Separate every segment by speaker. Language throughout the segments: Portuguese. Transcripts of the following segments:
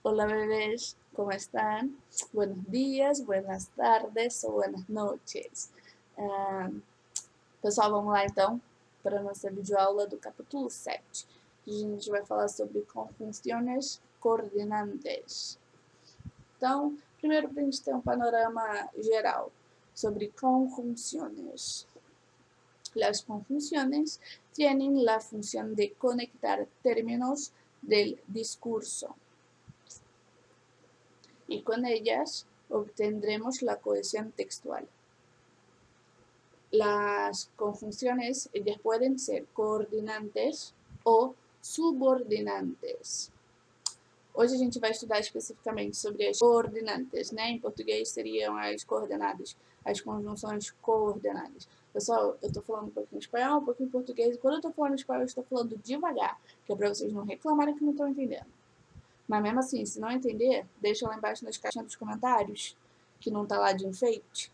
Speaker 1: Hola bebés, ¿cómo están? Buenos días, buenas tardes ou buenas noches. Pessoal, vamos lá então para a nossa videoaula do capítulo 7. A gente vai falar sobre conjunções coordenantes. Então, primeiro para a gente ter um panorama geral sobre conjunciones. Las conjunciones tienen la función de conectar términos del discurso y con ellas obtendremos la cohesión textual. Las conjunciones, ellas pueden ser coordinantes ou subordinantes. Hoje a gente vai estudar especificamente sobre as coordinantes, né? Em português seriam as coordenadas, as conjunções coordenadas. Pessoal, eu tô falando um pouquinho espanhol, um pouquinho português, e quando eu tô falando espanhol, eu estou falando devagar, que é pra vocês não reclamarem que não estão entendendo. Mas mesmo assim, se não entender, deixa lá embaixo nas caixinhas dos comentários, que não tá lá de enfeite.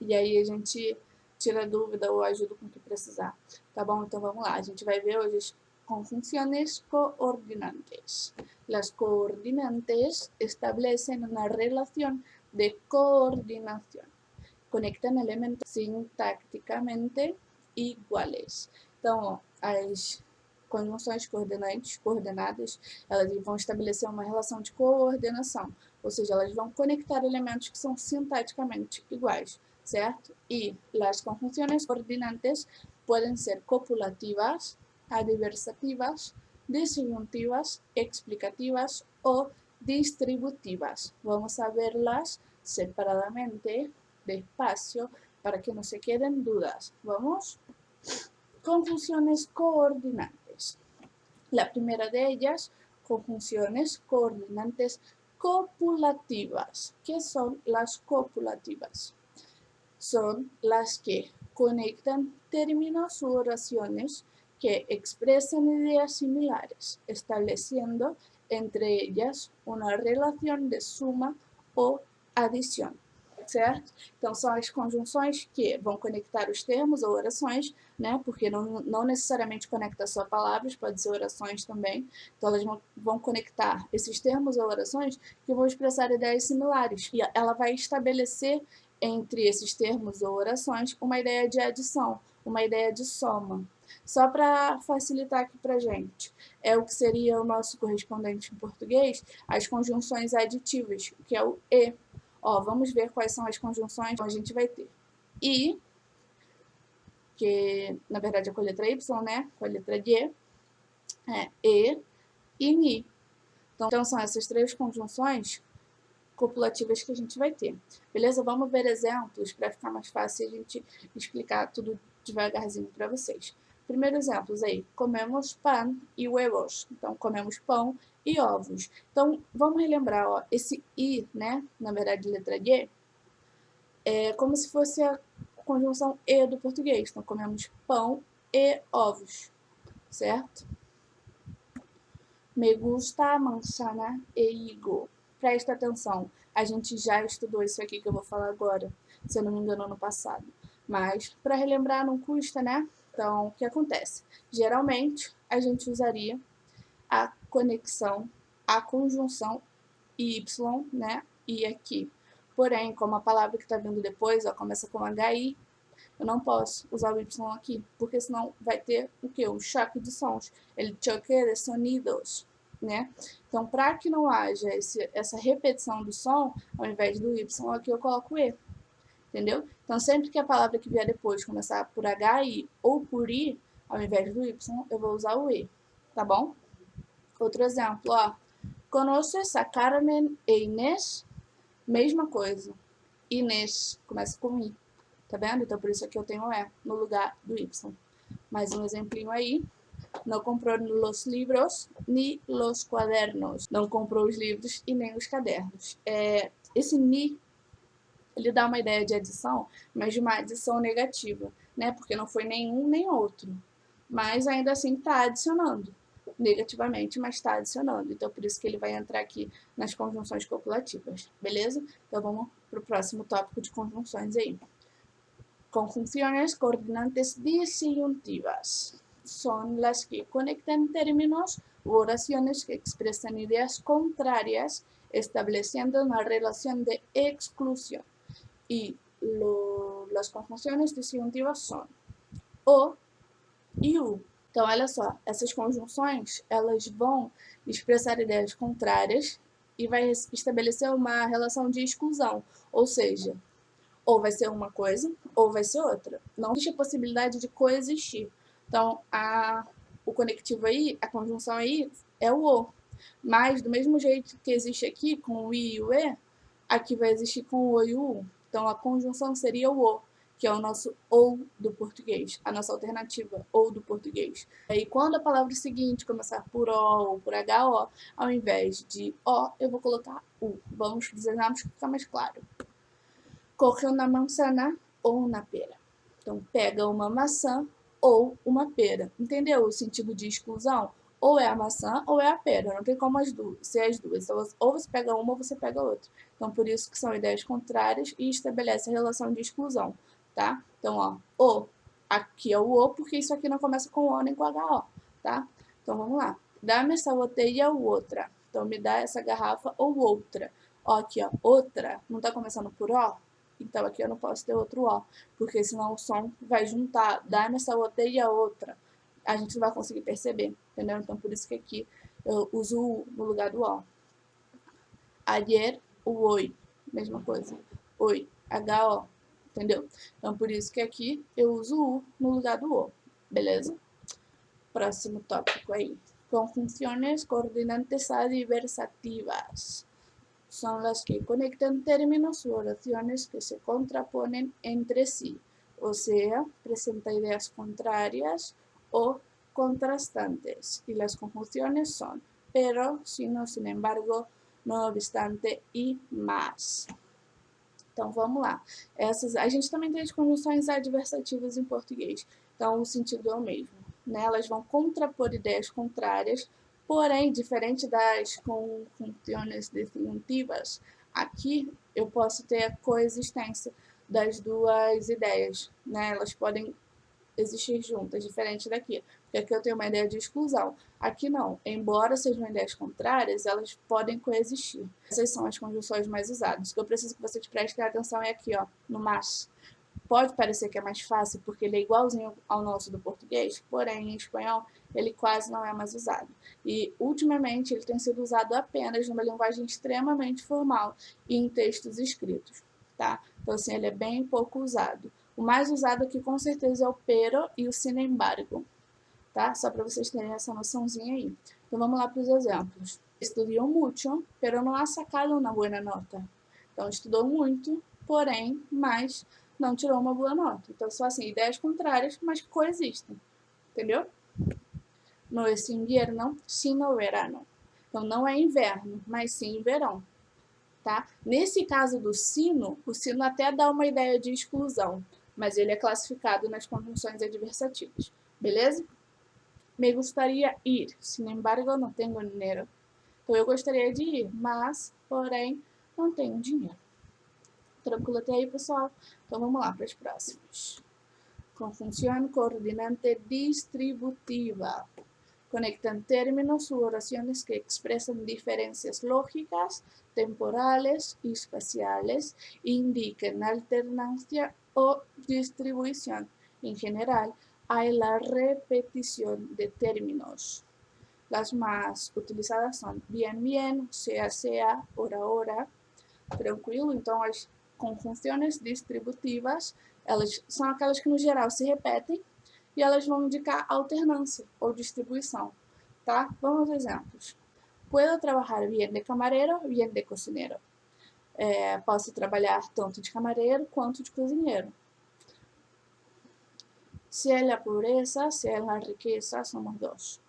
Speaker 1: E aí a gente tira dúvida ou ajuda com o que precisar. Tá bom? Então vamos lá. A gente vai ver hoje as conjunciones coordinantes. Las coordinantes establecen una relación de coordinación. Conectan elementos sintácticamente iguales. Então, as conjunções coordenadas, elas vão estabelecer uma relação de coordenação, ou seja, elas vão conectar elementos que são sintaticamente iguais, certo? E as conjunções coordinantes podem ser copulativas, adversativas, disyuntivas, explicativas ou distributivas. Vamos a verlas separadamente, despacio, para que no se queden dudas. ¿Vamos? Conjunciones coordinantes. La primera de ellas, conjunciones coordinantes copulativas. ¿Qué son las copulativas? Son las que conectan términos u oraciones que expresan ideas similares, estableciendo entre ellas uma relação de suma ou adição, certo? Então, são as conjunções que vão conectar os termos ou orações, né? Porque não necessariamente conecta só palavras, pode ser orações também. Então, elas vão conectar esses termos ou orações que vão expressar ideias similares. E ela vai estabelecer entre esses termos ou orações uma ideia de adição, uma ideia de soma. Só para facilitar aqui para gente, é o que seria o nosso correspondente em português, as conjunções aditivas, que é o e. Ó, vamos ver quais são as conjunções que a gente vai ter. I, que na verdade é com a letra Y, né? Com a letra G, e ni. Então são essas três conjunções copulativas que a gente vai ter. Beleza? Vamos ver exemplos para ficar mais fácil a gente explicar tudo devagarzinho para vocês. Primeiro exemplo aí, comemos pão e huevos. Então, comemos pão e ovos. Então, vamos relembrar, ó, esse i, né, na verdade, letra G, é como se fosse a conjunção e do português. Então, comemos pão e ovos, certo? Me gusta manzana e higo. Presta atenção, a gente já estudou isso aqui que eu vou falar agora, se eu não me engano, ano passado. Mas, para relembrar, não custa, né? Então, o que acontece? Geralmente, a gente usaria a conexão, a conjunção y, né? E aqui. Porém, como a palavra que está vindo depois, ó, começa com HI, eu não posso usar o Y aqui, porque senão vai ter o quê? Um choque de sons. El choque de sonidos, né? Então, para que não haja essa repetição do som, ao invés do Y aqui eu coloco o E, entendeu? Então, sempre que a palavra que vier depois começar por HI ou por I, ao invés do Y, eu vou usar o E, tá bom? Outro exemplo, ó. Conoces a Carmen e Inês? Mesma coisa. Inês começa com I. Tá vendo? Então, por isso aqui eu tenho E no lugar do Y. Mais um exemplinho aí. Não comprou os livros nem os quadernos. Não comprou os livros e nem os cadernos. Esse ni, ele dá uma ideia de adição, mas de uma adição negativa, né? Porque não foi nenhum nem outro. Mas ainda assim está adicionando. Negativamente, mas está adicionando. Então, por isso que ele vai entrar aqui nas conjunções copulativas. Beleza? Então, vamos para o próximo tópico de conjunções aí. Conjunciones coordinantes disyuntivas son las que conectan términos oraciones que expresan ideas contrarias, estableciendo una relación de exclusión. Y las conjunções disjuntivas são o e o. Então, olha só, essas conjunções, elas vão expressar ideias contrárias e vai estabelecer uma relação de exclusão, ou seja, ou vai ser uma coisa ou vai ser outra. Não existe a possibilidade de coexistir. Então, o conectivo aí, a conjunção aí é o ou. Mas, do mesmo jeito que existe aqui com o i e o e, aqui vai existir com o o e o u. Então, a conjunção seria o ou, que é o nosso ou do português, a nossa alternativa ou do português. Aí, quando a palavra seguinte começar por o ou por ho, ao invés de o, eu vou colocar u. Vamos desenhar para ficar mais claro. Coge uma manzana ou uma pera. Então, pega uma maçã ou uma pera. Entendeu o sentido de exclusão? Ou é a maçã ou é a pera. Não tem como ser as duas. Então, ou você pega uma ou você pega outra. Então, por isso que são ideias contrárias e estabelece a relação de exclusão, tá? Então, ó, o. Aqui é o o, porque isso aqui não começa com o nem com ho, tá? Então, vamos lá. Dá-me essa botella ou outra. Então, me dá essa garrafa ou outra. Ó, aqui, ó, outra. Não tá começando por o? Então, aqui eu não posso ter outro O, porque senão o som vai juntar, dá-me essa outra e a outra. A gente não vai conseguir perceber, entendeu? Então, por isso que aqui eu uso o U no lugar do O. Ayer, o oi, mesma coisa. Oi, H-O, entendeu? Então, por isso que aqui eu uso o U no lugar do O, beleza? Próximo tópico aí. Conjunciones coordinantes adversativas. Son las que conectan términos u oraciones que se contraponen entre sí, o sea, presenta ideas contrarias o contrastantes. Y las conjunciones son pero, sino, sin embargo, no obstante e mais. Então, vamos lá. A gente também tem as conjunções adversativas em português. Então, o sentido é o mesmo, né? Elas vão contrapor ideias contrárias. Porém, diferente das conjunções disjuntivas, aqui eu posso ter a coexistência das duas ideias, né? Elas podem existir juntas, diferente daqui. Porque aqui eu tenho uma ideia de exclusão. Aqui não. Embora sejam ideias contrárias, elas podem coexistir. Essas são as conjunções mais usadas. O que eu preciso que vocês prestem atenção é aqui, ó, no mas. Pode parecer que é mais fácil porque ele é igualzinho ao nosso do português, porém, em espanhol, ele quase não é mais usado. E, ultimamente, ele tem sido usado apenas numa linguagem extremamente formal e em textos escritos, tá? Então, assim, ele é bem pouco usado. O mais usado aqui, com certeza, é o pero e o sin embargo, tá? Só para vocês terem essa noçãozinha aí. Então, vamos lá para os exemplos. Estudiou muito, pero não ha sacado uma boa nota. Então, estudou muito, porém, mas não tirou uma boa nota. Então, são assim, ideias contrárias, mas que coexistem. Entendeu? No es invierno, sino verano. Então, não é inverno, mas sim verão. Tá? Nesse caso do sino, o sino até dá uma ideia de exclusão, mas ele é classificado nas conjunções adversativas. Beleza? Me gustaría ir, sin embargo, não tenho dinheiro. Então, eu gostaria de ir, mas, porém, não tenho dinheiro. Tranquilo até aí, pessoal? Então, vamos lá para as próximas. Conjunción coordinante distributiva. Conectan términos u oraciones que expresan diferencias lógicas, temporales y espaciales, indican alternancia o distribución. En general, hay la repetición de términos. Las más utilizadas son bien, bien, sea, sea, hora, hora. Tranquilo? Então, as conjunções distributivas, elas são aquelas que, no geral, se repetem e elas vão indicar alternância ou distribuição, tá? Vamos aos exemplos. Puedo trabalhar bien de camarero, bien de cozinheiro. Posso trabalhar tanto de camareiro quanto de cozinheiro. Se é na pobreza, se é na riqueza, somos dois.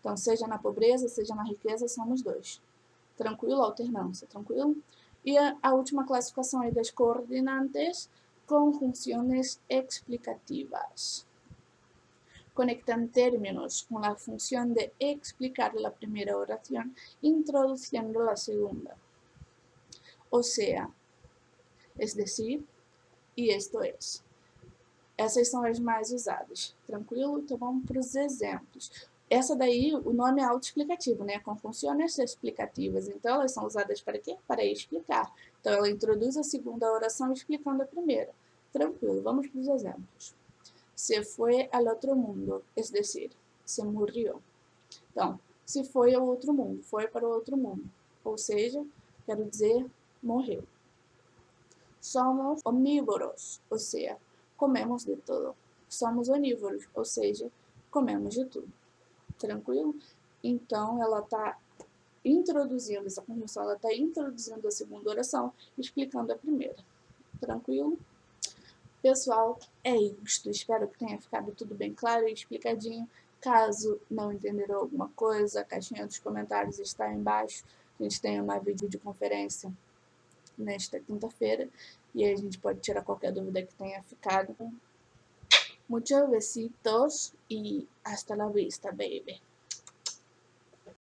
Speaker 1: Então, seja na pobreza, seja na riqueza, somos dois. Tranquilo? Alternância, tranquilo? E a última classificação aí das coordinantes, conjunções explicativas. Conectan términos con la función de explicar la primera oración, introduciendo la segunda. O sea, es decir, e esto es. Essas são as mais usadas. Tranquilo? Então vamos para os exemplos. Essa daí, o nome é autoexplicativo, né? Com funções explicativas. Então, elas são usadas para quê? Para explicar. Então, ela introduz a segunda oração explicando a primeira. Tranquilo, vamos para os exemplos. Se foi al outro mundo, es decir, se morreu. Então, se foi ao outro mundo, foi para o outro mundo. Ou seja, quero dizer, morreu. Somos omnívoros, ou seja, comemos de tudo. Somos onívoros, ou seja, comemos de tudo. Tranquilo? Então, ela está introduzindo, essa conjunção, ela está introduzindo a segunda oração, explicando a primeira. Tranquilo? Pessoal, é isto. Espero que tenha ficado tudo bem claro e explicadinho. Caso não entenderam alguma coisa, a caixinha dos comentários está aí embaixo. A gente tem uma videoconferência nesta quinta-feira e aí a gente pode tirar qualquer dúvida que tenha ficado. Muchos besitos e hasta la vista, baby.